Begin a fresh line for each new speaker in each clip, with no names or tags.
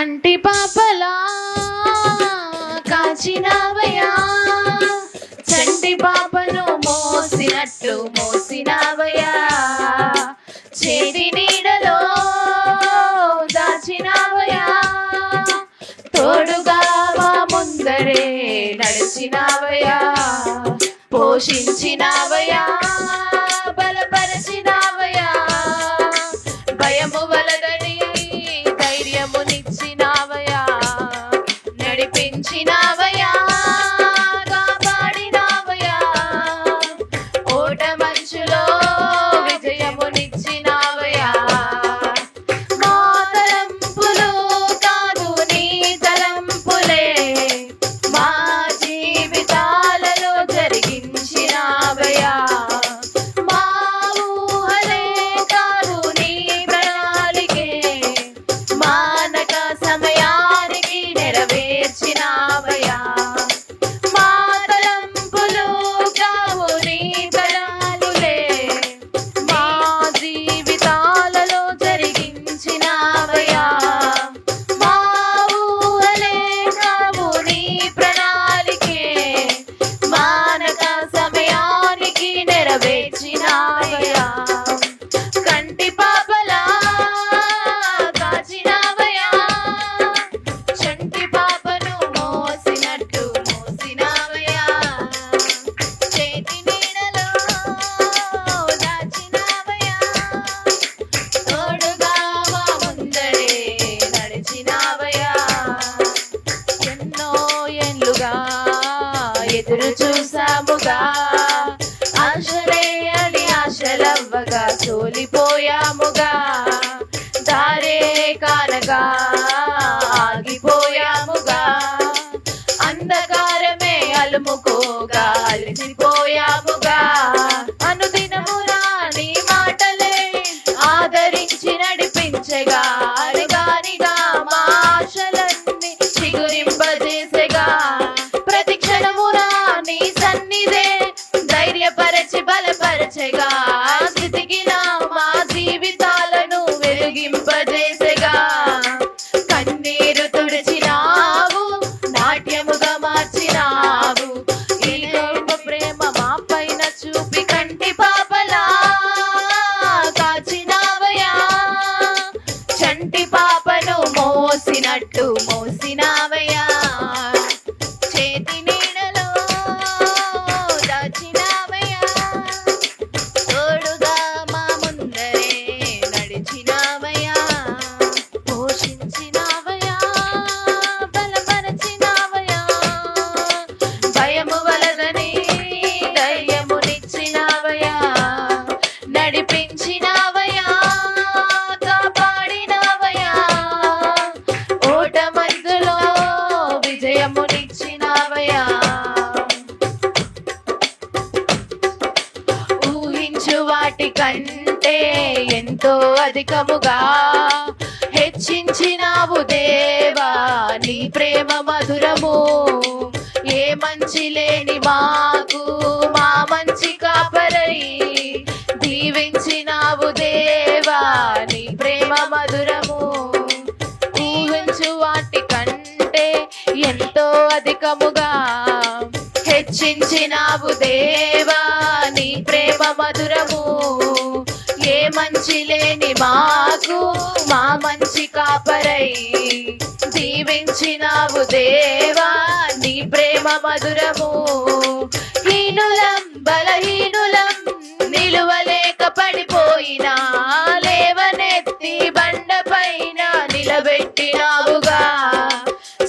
కంటి పాపలా కాచినావయ్యా, చంటి పాపను మోసినట్టు మోసినావయ్యా, చేతి నీడలో దాచినావయ్యా, తోడుగా మా ముందరే నడిచినావయ్యా, పోషించినావయ్యా, బలపరచినావయ్యా, భయము వలదని ధైర్యమునిచ్చినావయ్యా, నడిపించినావయ్యా, కాపాడినావయ్యా, ఓట మంచులో విజయమునిచ్చినావయ్యా, మా తలంపులు కాదు నీ తలంపులే మా జీవితాలలో జరిగించినావయ్యా, మా ఊహలే కాదు నీ ప్రణాళికే మానక సమయానికి నెరవేర్చినావయ్యా, మా తలంపులు కావు నీ తలంపులే మా జీవితాలలో జరిగించినావయ్యా, మా ఊహలే కావు నీ ప్రణాళికే మానక సమయానికి నెరవేర్చినావయ్యా, కంటి పాపలా కాచినావయ్యా, చంటి పాపను మోసినట్టు మోసినావయ్యా, చేతి నీడలో దాచినావయ్యా, తోడుగా మా ముందరే నడిచినావయ్యా, ఎన్నో ఏళ్ళుగా ఎదురు చూసాముగా, ఆశలే అని ఆశలవ్వగా సోలిపోయాముగా, దారే కానగా ఆగిపోయాముగా, అంధకారమే అలుముకోగా అలసిపోయాముగా, అనుదినమునా నీ మాటలే ఆదరించి నడిపించగా, అడిగానిగా మా ఆశలన్నీ చిగురింపజేసగా, ప్రతి క్షణమునా నీ సన్నిధే ధైర్యపరచి బలపరచగా, స్థితికిన మా జీవితాలను వెలిగింపజేసగా, కన్నీరు తుడిచినావు నాట్యముగా మార్చినావు, ఈ గొప్ప ప్రేమ మా పైన చూపి కంటి పాపలా కాచినావయ్యా, చంటి పాపను మోసినట్టు మోసినావయ్యా, చేతి నీడలో దాచినావయ్యా, తోడుగా మా ముందరే నడిచినావయ్యా, పోషించినావయ్యా, బలపరచినావయ్యా, భయము వలదని ధైర్యమునిచ్చినావయ్యా, నడిపించినావయ్యా, కాపాడినావయ్యా, ఓట మందులో విజయమునిచ్చినావయ్యా, ఊహించు వాటి కంటే ఎంతో అధికముగా హెచ్చించినావు దేవా నీ ప్రేమ మధురము, ఏ మంచి లేని మాకు మా మంచి కాపరై దీవించినావు దేవా నీ ప్రేమ మధురము, ఊహించు వాటి కంటే ఎంతో అధికముగా హెచ్చించినావు దేవా నీ ప్రేమ మధురము, ఏ మంచి లేని మాకు మా మంచి కాపరై దీవించినావు దేవా నీ ప్రేమ మధురము, హీనులం బలహీనులం నిలువలేక పడిపోయినా లేవనెత్తి బండపైన నిలబెట్టినావుగా,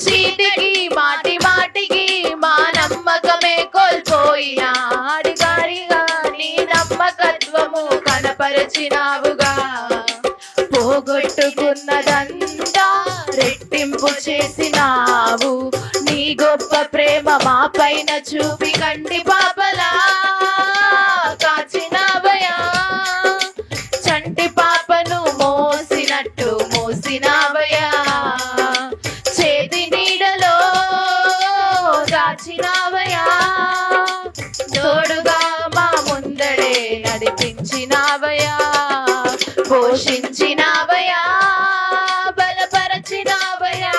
చీటికి మాటి మాటికి మా నమ్మకమే కోల్పోయినా అడిగారిగా నీ నమ్మకత్వము కనపరచినావుగా, పోగొట్టుకున్నదంతా రెట్టింపు చేసినావు, నీ గొప్ప ప్రేమ మా పైన చూపి కంటి పాపలా కాచినావయ్యా, చంటి పాపను మోసినట్టు మోసినావయ్యా, చేతి నీడలో దాచినావయ్యా, తోడుగా మా ముందడే నడిపించినావయ్యా, పోషించినావయ్యా, బలపరచినావయ్యా,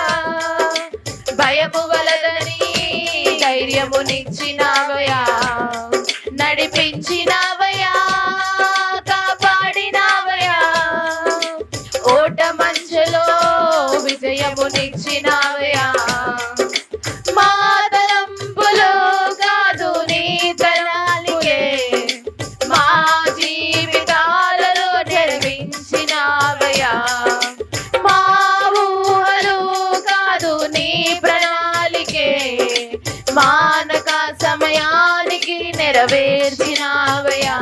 నెరవేర్చినావయా.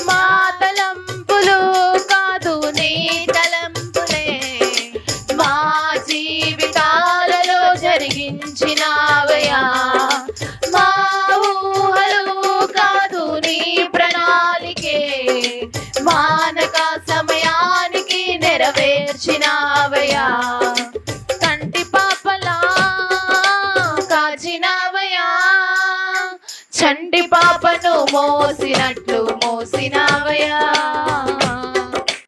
మా తలంపులు కాదు నీ తలంపులే మా జీవితాలలో జరిగించినావయా. మా ఊహలు కాదు నీ ప్రణాళికే మానక సమయానికి నెరవేర్చినావయా. కంటి పాపలా కాచినావయా, చంటి పాపను మోసినట్లు మోసినావయా.